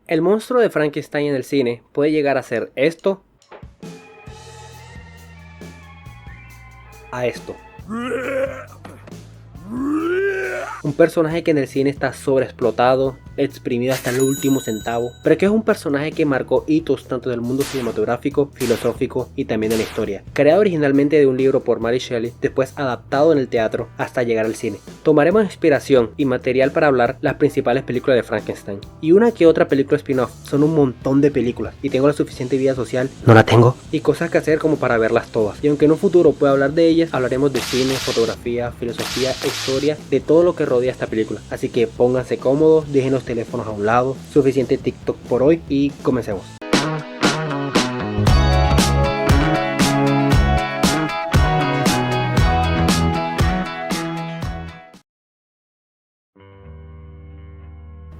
El monstruo de Frankenstein en el cine puede llegar a ser esto a esto. Un personaje que en el cine está sobreexplotado, exprimido hasta el último centavo, pero que es un personaje que marcó hitos tanto del mundo cinematográfico, filosófico y también de la historia. Creado originalmente de un libro por Mary Shelley, después adaptado en el teatro hasta llegar al cine. Tomaremos inspiración y material para hablar las principales películas de Frankenstein. Y una que otra película spin-off, son un montón de películas y tengo la suficiente vida social, no la tengo, y cosas que hacer como para verlas todas. Y aunque en un futuro pueda hablar de ellas, hablaremos de cine, fotografía, filosofía e historia, de todo lo que rodea esta película. Así que pónganse cómodos, dejen los teléfonos a un lado, suficiente TikTok por hoy y comencemos.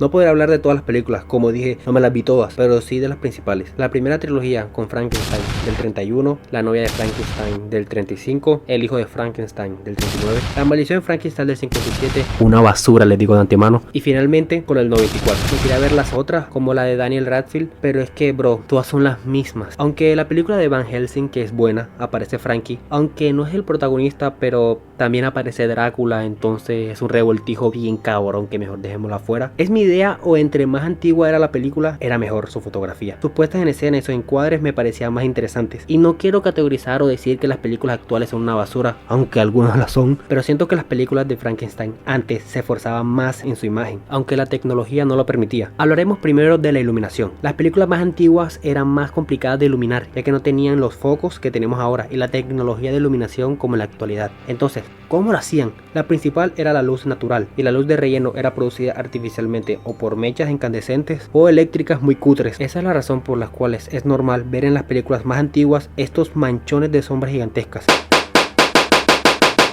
No podré hablar de todas las películas, como dije, no me las vi todas, pero sí de las principales. La primera trilogía con Frankenstein del 31, La novia de Frankenstein del 35, El hijo de Frankenstein del 39, La maldición de Frankenstein del 57, una basura les digo de antemano, y finalmente con el 94. Me quería ver las otras, como la de Daniel Radcliffe, pero es que bro, todas son las mismas. Aunque la película de Van Helsing, que es buena, aparece Frankie, aunque no es el protagonista, pero también aparece Drácula, entonces es un revoltijo bien cabrón que mejor dejémoslo afuera. Es mi idea, o entre más antigua era la película, era mejor su fotografía. Sus puestas en escena y sus encuadres me parecían más interesantes. Y no quiero categorizar o decir que las películas actuales son una basura, aunque algunas las son, pero siento que las películas de Frankenstein antes se esforzaban más en su imagen, aunque la tecnología no lo permitía. Hablaremos primero de la iluminación. Las películas más antiguas eran más complicadas de iluminar, ya que no tenían los focos que tenemos ahora y la tecnología de iluminación como en la actualidad. Entonces, ¿cómo lo hacían? La principal era la luz natural, y la luz de relleno era producida artificialmente o por mechas incandescentes o eléctricas muy cutres. Esa es la razón por la cual es normal ver en las películas más antiguas estos manchones de sombras gigantescas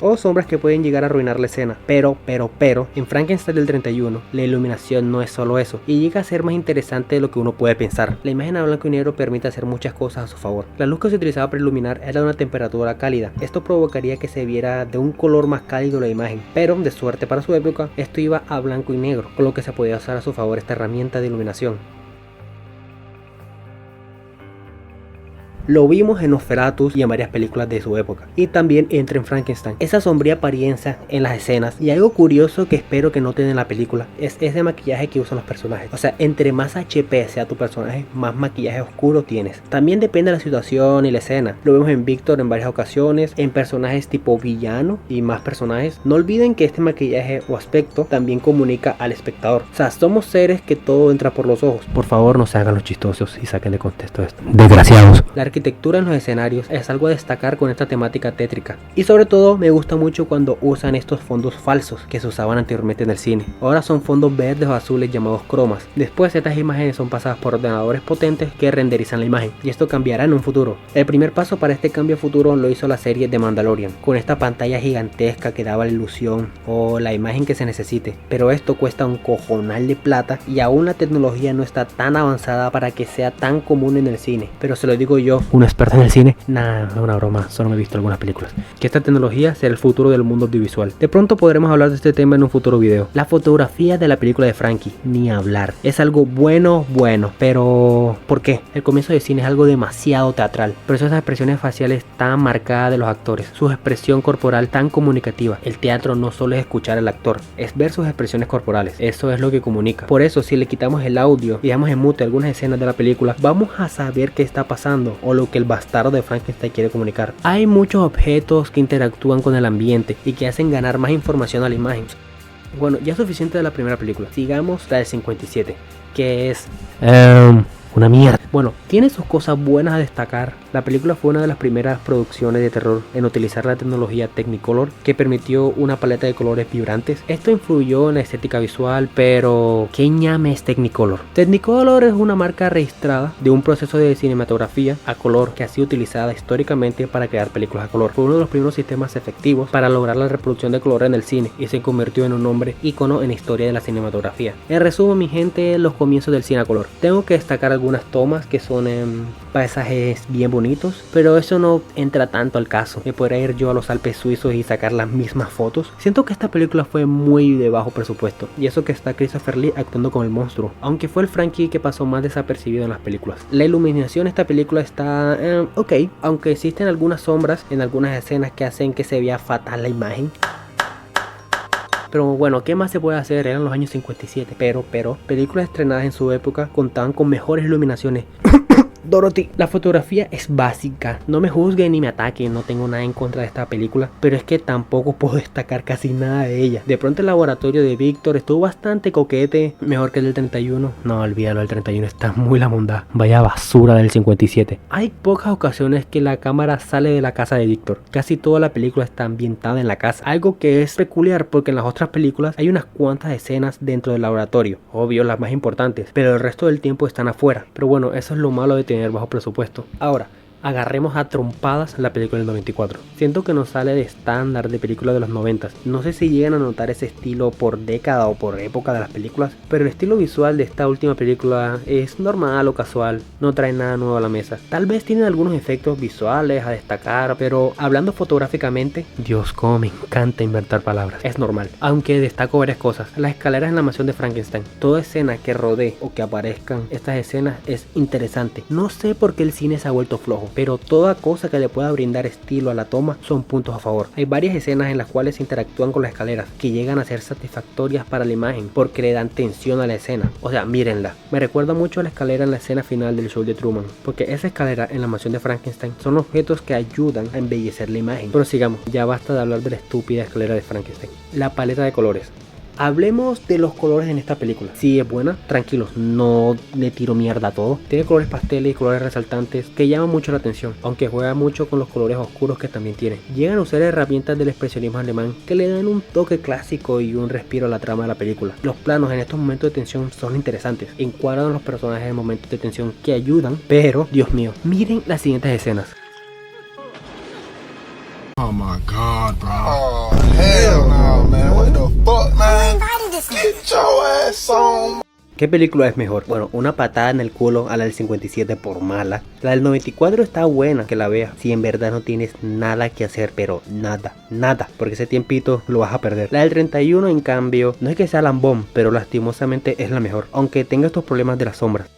o sombras que pueden llegar a arruinar la escena. Pero, en Frankenstein del 31, la iluminación no es solo eso, y llega a ser más interesante de lo que uno puede pensar. La imagen a blanco y negro permite hacer muchas cosas a su favor. La luz que se utilizaba para iluminar era de una temperatura cálida. Esto provocaría que se viera de un color más cálido la imagen, pero de suerte para su época, esto iba a blanco y negro, con lo que se podía usar a su favor esta herramienta de iluminación. Lo vimos en Nosferatu y en varias películas de su época, y también entra en Frankenstein. Esa sombría apariencia en las escenas, y algo curioso que espero que noten en la película es ese maquillaje que usan los personajes. O sea, entre más HP sea tu personaje, más maquillaje oscuro tienes. También depende de la situación y la escena. Lo vemos en Víctor en varias ocasiones, en personajes tipo villano y más personajes. No olviden que este maquillaje o aspecto también comunica al espectador. O sea, somos seres que todo entra por los ojos. Por favor, no se hagan los chistosos y saquen de contexto esto. Desgraciados. La arquitectura en los escenarios es algo a destacar con esta temática tétrica, y sobre todo me gusta mucho cuando usan estos fondos falsos que se usaban anteriormente en el cine. Ahora son fondos verdes o azules llamados cromas. Después estas imágenes son pasadas por ordenadores potentes que renderizan la imagen, y esto cambiará en un futuro. El primer paso para este cambio futuro lo hizo la serie de Mandalorian, con esta pantalla gigantesca que daba la ilusión o la imagen que se necesite, pero esto cuesta un cojonal de plata y aún la tecnología no está tan avanzada para que sea tan común en el cine. Pero se lo digo yo, un experto en el cine, nada, es una broma, solo me he visto algunas películas, que esta tecnología será el futuro del mundo audiovisual. De pronto podremos hablar de este tema en un futuro video. La fotografía de la película de Frankie, ni hablar, es algo bueno, pero ¿por qué? El comienzo de cine es algo demasiado teatral, por eso esas expresiones faciales tan marcadas de los actores, su expresión corporal tan comunicativa. El teatro no solo es escuchar al actor, es ver sus expresiones corporales, eso es lo que comunica. Por eso si le quitamos el audio y dejamos en mute algunas escenas de la película, vamos a saber qué está pasando o lo que el bastardo de Frankenstein quiere comunicar. Hay muchos objetos que interactúan con el ambiente y que hacen ganar más información a la imagen. Bueno, ya es suficiente de la primera película. Sigamos la del 57, que es una mierda. Bueno, tiene sus cosas buenas a destacar. La película fue una de las primeras producciones de terror en utilizar la tecnología Technicolor, que permitió una paleta de colores vibrantes. Esto influyó en la estética visual, pero ¿qué ñame es Technicolor? Technicolor es una marca registrada de un proceso de cinematografía a color que ha sido utilizada históricamente para crear películas a color. Fue uno de los primeros sistemas efectivos para lograr la reproducción de color en el cine y se convirtió en un nombre ícono en la historia de la cinematografía. En resumen, mi gente, los comienzos del cine a color. Tengo que destacar algunos algunas tomas que son paisajes bien bonitos, pero eso no entra tanto al caso. Me podría ir yo a los Alpes suizos y sacar las mismas fotos. Siento que esta película fue muy de bajo presupuesto, y eso que está Christopher Lee actuando como el monstruo, aunque fue el Frankie que pasó más desapercibido en las películas. La iluminación de esta película está ok, aunque existen algunas sombras en algunas escenas que hacen que se vea fatal la imagen. Pero bueno, ¿qué más se puede hacer? Eran los años 57, pero películas estrenadas en su época contaban con mejores iluminaciones. Dorothy. La fotografía es básica, no me juzguen ni me ataquen, no tengo nada en contra de esta película, pero es que tampoco puedo destacar casi nada de ella. De pronto el laboratorio de Víctor estuvo bastante coquete, mejor que el del 31. No, olvídalo, el 31 está muy la mondad, vaya basura del 57. Hay pocas ocasiones que la cámara sale de la casa de Víctor, casi toda la película está ambientada en la casa, algo que es peculiar porque en las otras películas hay unas cuantas escenas dentro del laboratorio, obvio las más importantes, pero el resto del tiempo están afuera. Pero bueno, eso es lo malo de tener bajo presupuesto. Ahora, agarremos a trompadas la película del 94. Siento que nos sale de estándar de película de los 90. No sé si llegan a notar ese estilo por década o por época de las películas, pero el estilo visual de esta última película es normal o casual, no trae nada nuevo a la mesa. Tal vez tienen algunos efectos visuales a destacar, pero hablando fotográficamente, Dios, cómo me encanta inventar palabras, es normal. Aunque destaco varias cosas: las escaleras en la mansión de Frankenstein, toda escena que rodee o que aparezcan estas escenas es interesante. No sé por qué el cine se ha vuelto flojo, pero toda cosa que le pueda brindar estilo a la toma son puntos a favor. Hay varias escenas en las cuales interactúan con las escaleras que llegan a ser satisfactorias para la imagen porque le dan tensión a la escena. O sea, mírenla. Me recuerda mucho a la escalera en la escena final del show de Truman, porque esa escalera en la mansión de Frankenstein son objetos que ayudan a embellecer la imagen. Pero sigamos, ya basta de hablar de la estúpida escalera de Frankenstein. La paleta de colores. Hablemos de los colores en esta película. Sí, es buena, tranquilos, no le tiro mierda a todo. Tiene colores pasteles y colores resaltantes que llaman mucho la atención, aunque juega mucho con los colores oscuros que también tiene. Llegan a usar herramientas del expresionismo alemán que le dan un toque clásico y un respiro a la trama de la película. Los planos en estos momentos de tensión son interesantes, encuadran a los personajes en momentos de tensión que ayudan, pero, Dios mío, miren las siguientes escenas. Oh my god, bro. Oh, hell no, man. What the fuck, man? Get your ass on. ¿Qué película es mejor? Bueno, una patada en el culo a la del 57 por mala. La del 94 está buena, que la veas si en verdad no tienes nada que hacer, pero nada, porque ese tiempito lo vas a perder. La del 31 en cambio, no es que sea lambón, pero lastimosamente es la mejor, aunque tenga estos problemas de las sombras.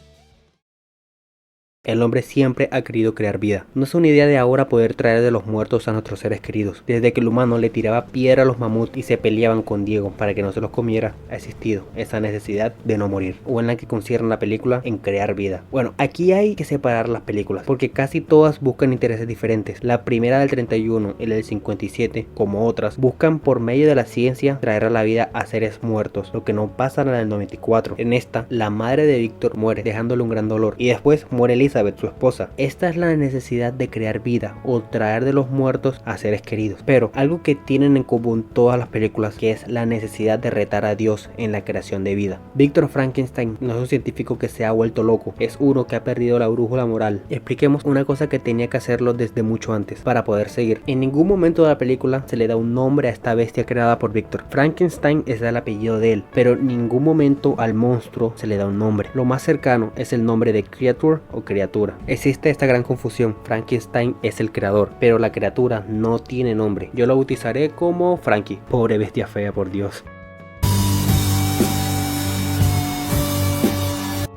El hombre siempre ha querido crear vida. No es una idea de ahora poder traer de los muertos a nuestros seres queridos. Desde que el humano le tiraba piedra a los mamuts y se peleaban con Diego para que no se los comiera, ha existido esa necesidad de no morir. O en la que concierne la película, en crear vida. Bueno, aquí hay que separar las películas, porque casi todas buscan intereses diferentes. La primera del 31 y la del 57, como otras, buscan por medio de la ciencia traer a la vida a seres muertos, lo que no pasa en la del 94. En esta, la madre de Víctor muere, dejándole un gran dolor, y después muere Elizabeth, su esposa. Esta es la necesidad de crear vida o traer de los muertos a seres queridos. Pero algo que tienen en común todas las películas, que es la necesidad de retar a Dios en la creación de vida. Víctor Frankenstein no es un científico que se ha vuelto loco, es uno que ha perdido la brújula moral. Expliquemos una cosa que tenía que hacerlo desde mucho antes para poder seguir. En ningún momento de la película se le da un nombre a esta bestia creada por Víctor. Frankenstein es el apellido de él, pero en ningún momento al monstruo se le da un nombre. Lo más cercano es el nombre de Creature o criatura. Existe esta gran confusión. Frankenstein es el creador, pero la criatura no tiene nombre. Yo lo bautizaré como Frankie. Pobre bestia fea, por Dios.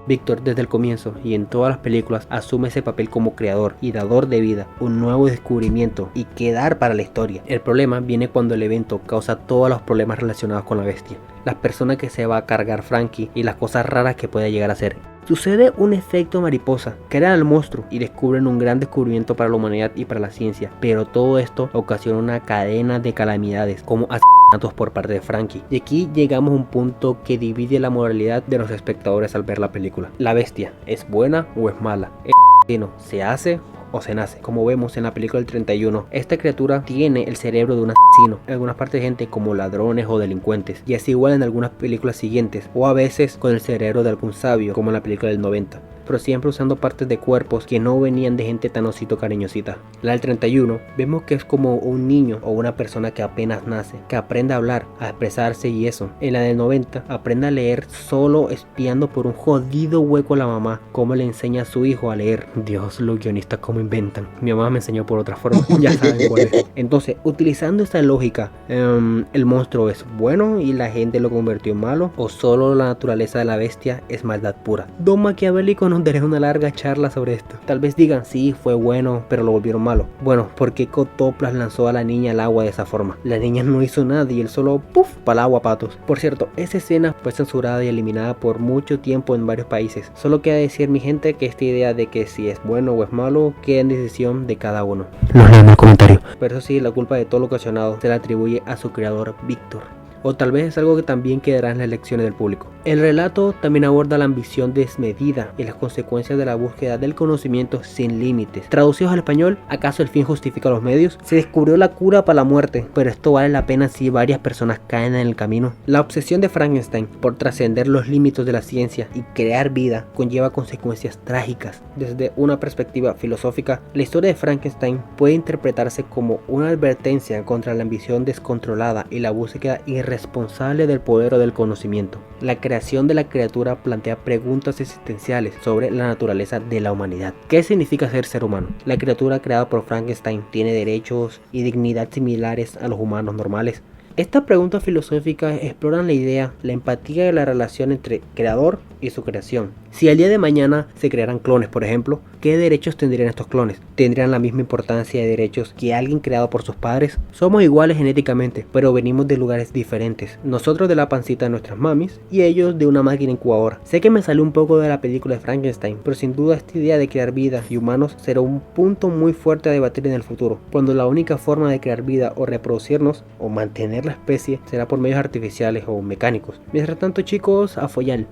Víctor desde el comienzo y en todas las películas asume ese papel como creador y dador de vida, un nuevo descubrimiento y quedar para la historia. El problema viene cuando el evento causa todos los problemas relacionados con la bestia, las personas que se va a cargar Frankie y las cosas raras que puede llegar a ser. Sucede un efecto mariposa, crean al monstruo y descubren un gran descubrimiento para la humanidad y para la ciencia, pero todo esto ocasiona una cadena de calamidades como asesinatos por parte de Frankie. Y aquí llegamos a un punto que divide la moralidad de los espectadores al ver la película. La bestia, ¿es buena o es mala? ¿El asesino se hace o se nace? Como vemos en la película del 31, esta criatura tiene el cerebro de un asesino, en algunas partes de gente como ladrones o delincuentes, y es igual en algunas películas siguientes, o a veces con el cerebro de algún sabio, como en la película del 90. pero siempre usando partes de cuerpos que no venían de gente tan osito cariñosita. La del 31 vemos que es como un niño o una persona que apenas nace, que aprende a hablar, a expresarse y eso. En la del 90 aprende a leer solo espiando por un jodido hueco a la mamá, cómo le enseña a su hijo a leer. Dios, los guionistas cómo inventan. Mi mamá me enseñó por otra forma, ya saben cuál es. Entonces, utilizando esta lógica, el monstruo es bueno y la gente lo convirtió en malo, o solo la naturaleza de la bestia es maldad pura. Don Maquiavélico nos dará una larga charla sobre esto. Tal vez digan, sí, fue bueno, pero lo volvieron malo. Bueno, ¿por qué Cotoplas lanzó a la niña al agua de esa forma? La niña no hizo nada y él solo, ¡puf!, para el agua, patos. Por cierto, esa escena fue censurada y eliminada por mucho tiempo en varios países. Solo queda decir, mi gente, que esta idea de que si es bueno o es malo queda en decisión de cada uno. Los leo en el comentario. Pero eso sí, la culpa de todo lo ocasionado se la atribuye a su creador, Víctor. O tal vez es algo que también quedará en las elecciones del público. El relato también aborda la ambición desmedida y las consecuencias de la búsqueda del conocimiento sin límites. Traducidos al español, ¿acaso el fin justifica los medios? Se descubrió la cura para la muerte, pero esto vale la pena si varias personas caen en el camino. La obsesión de Frankenstein por trascender los límites de la ciencia y crear vida conlleva consecuencias trágicas. Desde una perspectiva filosófica, la historia de Frankenstein puede interpretarse como una advertencia contra la ambición descontrolada y la búsqueda irresponsable del poder o del conocimiento. La creación de la criatura plantea preguntas existenciales sobre la naturaleza de la humanidad. ¿Qué significa ser humano? La criatura creada por Frankenstein tiene derechos y dignidad similares a los humanos normales. Estas preguntas filosóficas exploran la idea, la empatía y la relación entre creador y su creación. Si el día de mañana se crearan clones, por ejemplo, ¿qué derechos tendrían estos clones? ¿Tendrían la misma importancia de derechos que alguien creado por sus padres? Somos iguales genéticamente, pero venimos de lugares diferentes. Nosotros de la pancita de nuestras mamis y ellos de una máquina incubadora. Sé que me salió un poco de la película de Frankenstein, pero sin duda esta idea de crear vida y humanos será un punto muy fuerte a debatir en el futuro, cuando la única forma de crear vida o reproducirnos o mantener la especie será por medios artificiales o mecánicos. Mientras tanto, chicos, a follar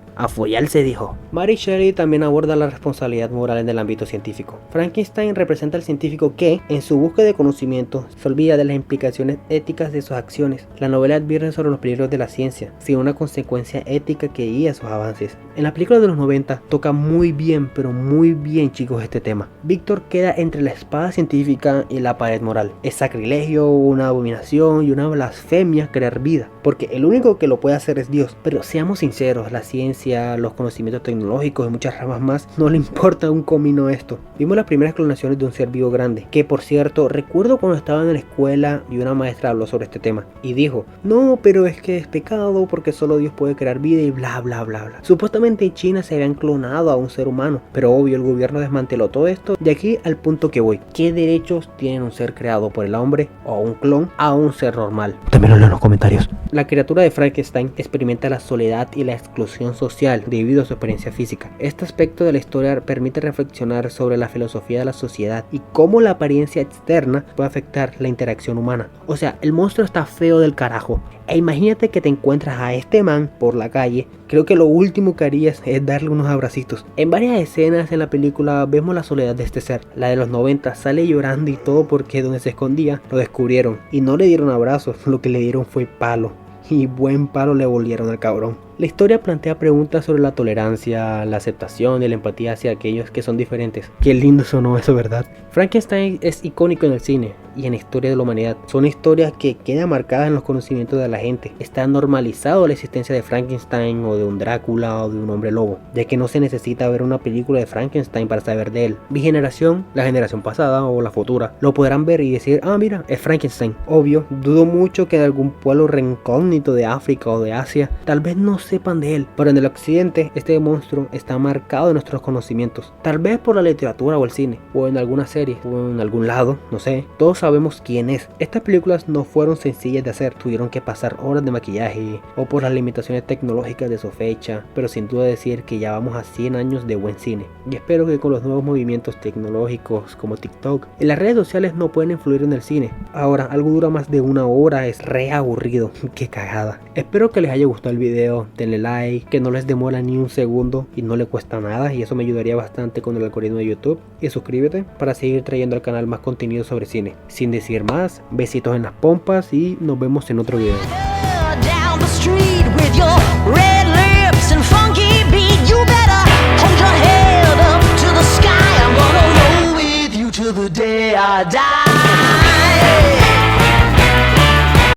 se dijo. Mary Shelley también aborda la responsabilidad moral en el ámbito científico. Frankenstein representa al científico que, en su búsqueda de conocimiento, se olvida de las implicaciones éticas de sus acciones. La novela advierte sobre los peligros de la ciencia, sin una consecuencia ética que guía sus avances. En la película de los 90 toca muy bien, pero muy bien, chicos, este tema. Víctor queda entre la espada científica y la pared moral. Es sacrilegio, una abominación y una blasfemia crear vida, porque el único que lo puede hacer es Dios. Pero seamos sinceros, la ciencia, los conocimientos tecnológicos y muchas ramas más, no le importa un comino esto. Vimos las primeras clonaciones de un ser vivo grande, que por cierto, recuerdo cuando estaba en la escuela y una maestra habló sobre este tema y dijo, no, pero es que es pecado porque solo Dios puede crear vida y bla bla bla bla. Supuestamente en China se habían clonado a un ser humano, pero obvio el gobierno desmanteló todo esto. De aquí al punto que voy, ¿qué derechos tiene un ser creado por el hombre o un clon a un ser normal? También lo leo en los comentarios. La criatura de Frankenstein experimenta la soledad y la exclusión social debido a su experiencia física. Este aspecto de la historia permite reflexionar sobre la filosofía de la sociedad y cómo la apariencia externa puede afectar la interacción humana. O sea, el monstruo está feo del carajo. E imagínate que te encuentras a este man por la calle. Creo que lo último que harías es darle unos abracitos. En varias escenas en la película vemos la soledad de este ser. La de los 90 sale llorando y todo porque donde se escondía lo descubrieron y no le dieron abrazos, lo que le dieron fue palo. Y buen palo le volvieron al cabrón. La historia plantea preguntas sobre la tolerancia, la aceptación y la empatía hacia aquellos que son diferentes. Qué lindo sonó eso, ¿verdad? Frankenstein es icónico en el cine y en la historia de la humanidad. Son historias que quedan marcadas en los conocimientos de la gente. Está normalizado la existencia de Frankenstein o de un Drácula o de un hombre lobo, ya que no se necesita ver una película de Frankenstein para saber de él. Mi generación, la generación pasada o la futura, lo podrán ver y decir, ah mira, es Frankenstein. Obvio, dudo mucho que en algún pueblo recógnito de África o de Asia, tal vez no sepan de él, pero en el occidente este monstruo está marcado en nuestros conocimientos, tal vez por la literatura o el cine, o en alguna serie, o en algún lado, no sé, todos sabemos quién es. Estas películas no fueron sencillas de hacer, tuvieron que pasar horas de maquillaje, o por las limitaciones tecnológicas de su fecha, pero sin duda decir que ya vamos a 100 años de buen cine, y espero que con los nuevos movimientos tecnológicos como TikTok, y las redes sociales no pueden influir en el cine. Ahora, algo dura más de una hora es re aburrido, qué cagada. Espero que les haya gustado el video. Denle like, que no les demora ni un segundo y no le cuesta nada y eso me ayudaría bastante con el algoritmo de YouTube. Y suscríbete para seguir trayendo al canal más contenido sobre cine. Sin decir más, besitos en las pompas y nos vemos en otro video.